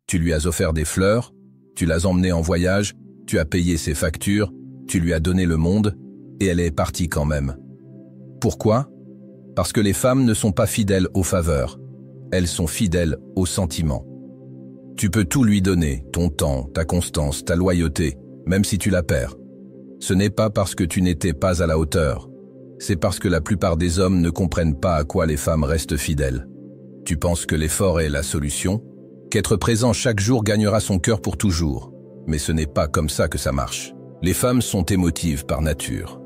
Tu lui as offert des fleurs, tu l'as emmené en voyage, tu as payé ses factures, tu lui as donné le monde, et elle est partie quand même. Pourquoi? Parce que les femmes ne sont pas fidèles aux faveurs, elles sont fidèles aux sentiments. Tu peux tout lui donner, ton temps, ta constance, ta loyauté, même si tu la perds. Ce n'est pas parce que tu n'étais pas à la hauteur, c'est parce que la plupart des hommes ne comprennent pas à quoi les femmes restent fidèles. Tu penses que l'effort est la solution? Qu'être présent chaque jour gagnera son cœur pour toujours. Mais ce n'est pas comme ça que ça marche. Les femmes sont émotives par nature.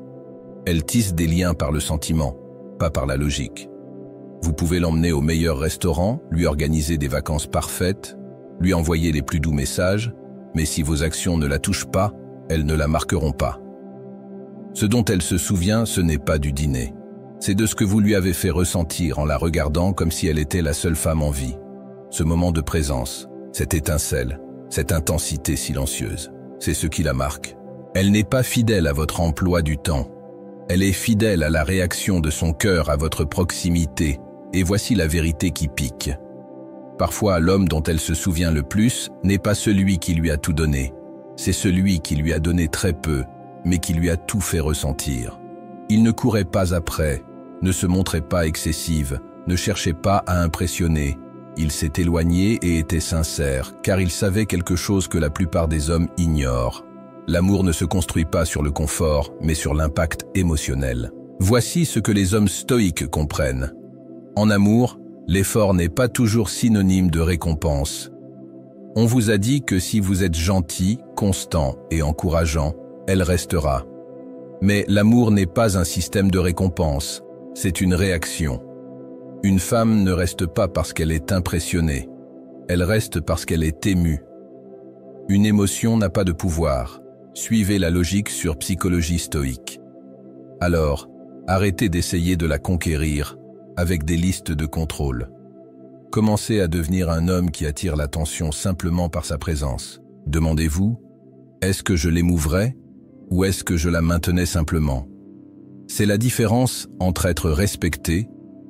Elles tissent des liens par le sentiment, pas par la logique. Vous pouvez l'emmener au meilleur restaurant, lui organiser des vacances parfaites, lui envoyer les plus doux messages, mais si vos actions ne la touchent pas, elles ne la marqueront pas. Ce dont elle se souvient, ce n'est pas du dîner. C'est de ce que vous lui avez fait ressentir en la regardant comme si elle était la seule femme en vie. Ce moment de présence, cette étincelle, cette intensité silencieuse, c'est ce qui la marque. Elle n'est pas fidèle à votre emploi du temps. Elle est fidèle à la réaction de son cœur à votre proximité, et voici la vérité qui pique. Parfois, l'homme dont elle se souvient le plus n'est pas celui qui lui a tout donné. C'est celui qui lui a donné très peu, mais qui lui a tout fait ressentir. Il ne courait pas après, ne se montrait pas excessive, ne cherchait pas à impressionner. Il s'est éloigné et était sincère, car il savait quelque chose que la plupart des hommes ignorent. L'amour ne se construit pas sur le confort, mais sur l'impact émotionnel. Voici ce que les hommes stoïques comprennent. En amour, l'effort n'est pas toujours synonyme de récompense. On vous a dit que si vous êtes gentil, constant et encourageant, elle restera. Mais l'amour n'est pas un système de récompense, c'est une réaction. Une femme ne reste pas parce qu'elle est impressionnée, elle reste parce qu'elle est émue. Une émotion n'a pas de pouvoir. Suivez la logique sur psychologie stoïque. Alors, arrêtez d'essayer de la conquérir avec des listes de contrôle. Commencez à devenir un homme qui attire l'attention simplement par sa présence. Demandez-vous, est-ce que je l'émouverais ou est-ce que je la maintenais simplement? C'est la différence entre être respecté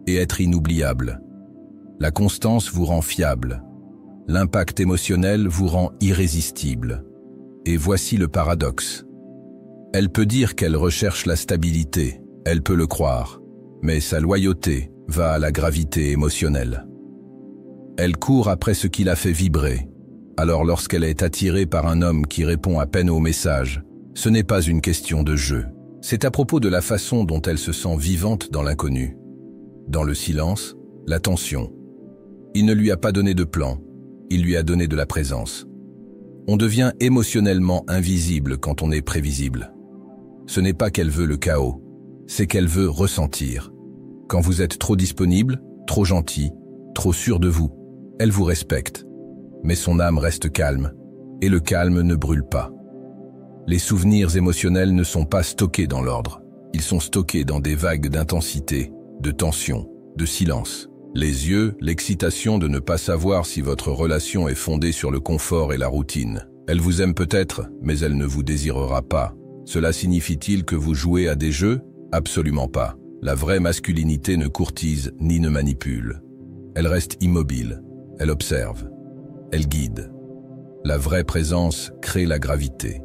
et être inoubliable. La constance vous rend fiable. L'impact émotionnel vous rend irrésistible. Et voici le paradoxe. Elle peut dire qu'elle recherche la stabilité, elle peut le croire, mais sa loyauté va à la gravité émotionnelle. Elle court après ce qui la fait vibrer. Alors lorsqu'elle est attirée par un homme qui répond à peine aux messages, ce n'est pas une question de jeu. C'est à propos de la façon dont elle se sent vivante dans l'inconnu. Dans le silence, l'attention. Il ne lui a pas donné de plan, il lui a donné de la présence. On devient émotionnellement invisible quand on est prévisible. Ce n'est pas qu'elle veut le chaos, c'est qu'elle veut ressentir. Quand vous êtes trop disponible, trop gentil, trop sûr de vous, elle vous respecte. Mais son âme reste calme, et le calme ne brûle pas. Les souvenirs émotionnels ne sont pas stockés dans l'ordre. Ils sont stockés dans des vagues d'intensité, de tension, de silence. Les yeux, l'excitation de ne pas savoir si votre relation est fondée sur le confort et la routine. Elle vous aime peut-être, mais elle ne vous désirera pas. Cela signifie-t-il que vous jouez à des jeux? Absolument pas. La vraie masculinité ne courtise ni ne manipule. Elle reste immobile, elle observe, elle guide. La vraie présence crée la gravité.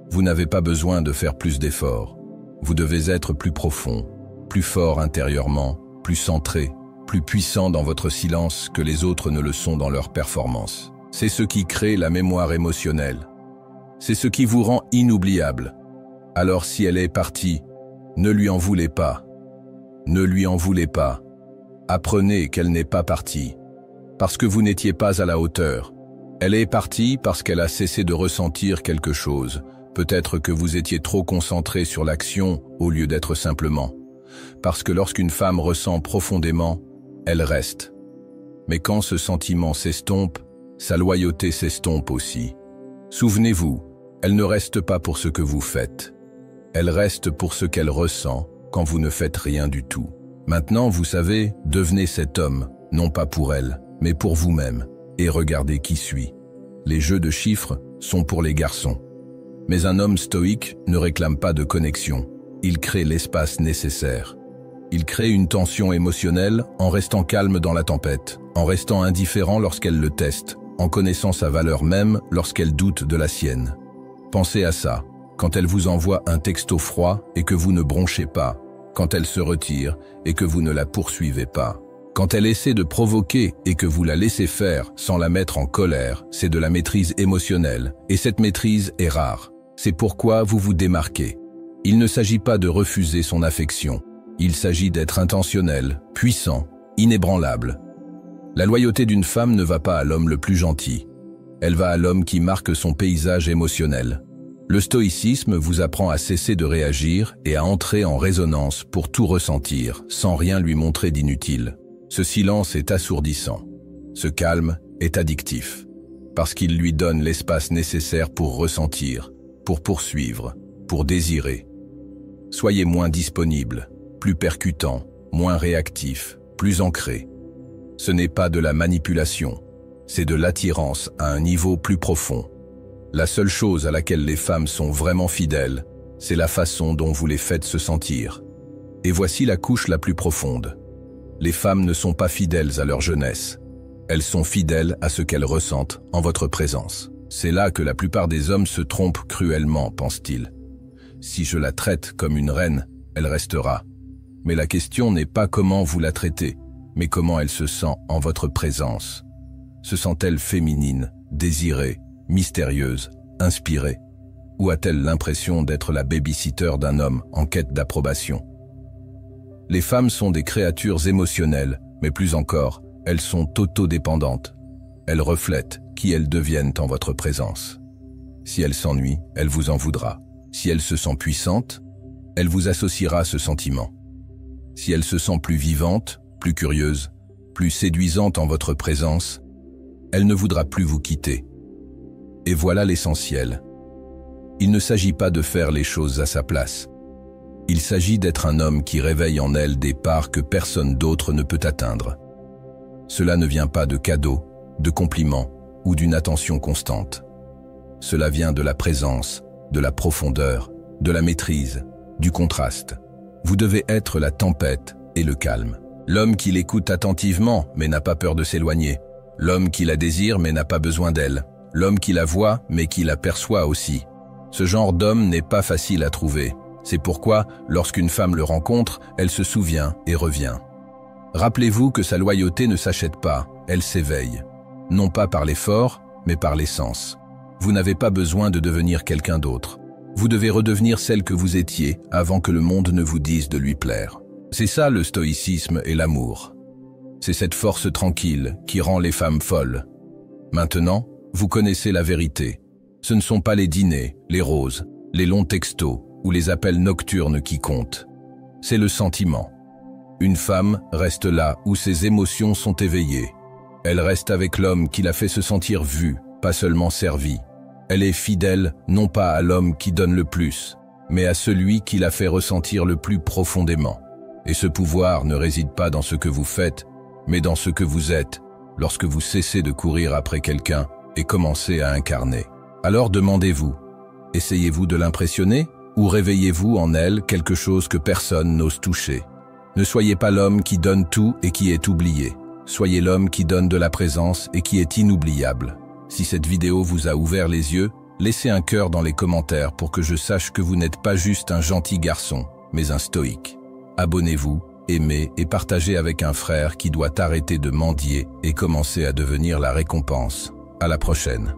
Vous n'avez pas besoin de faire plus d'efforts. Vous devez être plus profond, plus fort intérieurement, plus centré, plus puissant dans votre silence que les autres ne le sont dans leur performance. C'est ce qui crée la mémoire émotionnelle. C'est ce qui vous rend inoubliable. Alors si elle est partie, ne lui en voulez pas. Ne lui en voulez pas. Apprenez qu'elle n'est pas partie. Parce que vous n'étiez pas à la hauteur. Elle est partie parce qu'elle a cessé de ressentir quelque chose. Peut-être que vous étiez trop concentré sur l'action au lieu d'être simplement. Parce que lorsqu'une femme ressent profondément, elle reste. Mais quand ce sentiment s'estompe, sa loyauté s'estompe aussi. Souvenez-vous, elle ne reste pas pour ce que vous faites. Elle reste pour ce qu'elle ressent quand vous ne faites rien du tout. Maintenant, vous savez, devenez cet homme, non pas pour elle, mais pour vous-même, et regardez qui suit. Les jeux de chiffres sont pour les garçons. Mais un homme stoïque ne réclame pas de connexion. Il crée l'espace nécessaire. Il crée une tension émotionnelle en restant calme dans la tempête, en restant indifférent lorsqu'elle le teste, en connaissant sa valeur même lorsqu'elle doute de la sienne. Pensez à ça, quand elle vous envoie un texto froid et que vous ne bronchez pas, quand elle se retire et que vous ne la poursuivez pas. Quand elle essaie de provoquer et que vous la laissez faire sans la mettre en colère, c'est de la maîtrise émotionnelle, et cette maîtrise est rare. C'est pourquoi vous vous démarquez. Il ne s'agit pas de refuser son affection. Il s'agit d'être intentionnel, puissant, inébranlable. La loyauté d'une femme ne va pas à l'homme le plus gentil. Elle va à l'homme qui marque son paysage émotionnel. Le stoïcisme vous apprend à cesser de réagir et à entrer en résonance pour tout ressentir, sans rien lui montrer d'inutile. Ce silence est assourdissant. Ce calme est addictif, parce qu'il lui donne l'espace nécessaire pour ressentir, pour poursuivre, pour désirer. Soyez moins disponible, plus percutant, moins réactif, plus ancré. Ce n'est pas de la manipulation, c'est de l'attirance à un niveau plus profond. La seule chose à laquelle les femmes sont vraiment fidèles, c'est la façon dont vous les faites se sentir. Et voici la couche la plus profonde. Les femmes ne sont pas fidèles à leur jeunesse. Elles sont fidèles à ce qu'elles ressentent en votre présence. C'est là que la plupart des hommes se trompent cruellement, pense-t-il. Si je la traite comme une reine, elle restera. Mais la question n'est pas comment vous la traitez, mais comment elle se sent en votre présence. Se sent-elle féminine, désirée, mystérieuse, inspirée? Ou a-t-elle l'impression d'être la baby-sitter d'un homme en quête d'approbation? Les femmes sont des créatures émotionnelles, mais plus encore, elles sont autodépendantes. Elles reflètent qui elles deviennent en votre présence. Si elle s'ennuie, elle vous en voudra. Si elle se sent puissante, elle vous associera ce sentiment. Si elle se sent plus vivante, plus curieuse, plus séduisante en votre présence, elle ne voudra plus vous quitter. Et voilà l'essentiel. Il ne s'agit pas de faire les choses à sa place. Il s'agit d'être un homme qui réveille en elle des parts que personne d'autre ne peut atteindre. Cela ne vient pas de cadeaux, de compliments ou d'une attention constante. Cela vient de la présence, de la profondeur, de la maîtrise, du contraste. Vous devez être la tempête et le calme. L'homme qui l'écoute attentivement mais n'a pas peur de s'éloigner. L'homme qui la désire mais n'a pas besoin d'elle. L'homme qui la voit mais qui la perçoit aussi. Ce genre d'homme n'est pas facile à trouver. C'est pourquoi, lorsqu'une femme le rencontre, elle se souvient et revient. Rappelez-vous que sa loyauté ne s'achète pas, elle s'éveille. Non pas par l'effort, mais par l'essence. Vous n'avez pas besoin de devenir quelqu'un d'autre. Vous devez redevenir celle que vous étiez avant que le monde ne vous dise de lui plaire. C'est ça le stoïcisme et l'amour. C'est cette force tranquille qui rend les femmes folles. Maintenant, vous connaissez la vérité. Ce ne sont pas les dîners, les roses, les longs textos ou les appels nocturnes qui comptent. C'est le sentiment. Une femme reste là où ses émotions sont éveillées. Elle reste avec l'homme qui la fait se sentir vue, pas seulement servie. Elle est fidèle non pas à l'homme qui donne le plus, mais à celui qui la fait ressentir le plus profondément. Et ce pouvoir ne réside pas dans ce que vous faites, mais dans ce que vous êtes, lorsque vous cessez de courir après quelqu'un et commencez à incarner. Alors demandez-vous, essayez-vous de l'impressionner ou réveillez-vous en elle quelque chose que personne n'ose toucher? Ne soyez pas l'homme qui donne tout et qui est oublié. Soyez l'homme qui donne de la présence et qui est inoubliable. Si cette vidéo vous a ouvert les yeux, laissez un cœur dans les commentaires pour que je sache que vous n'êtes pas juste un gentil garçon, mais un stoïque. Abonnez-vous, aimez et partagez avec un frère qui doit arrêter de mendier et commencer à devenir la récompense. À la prochaine.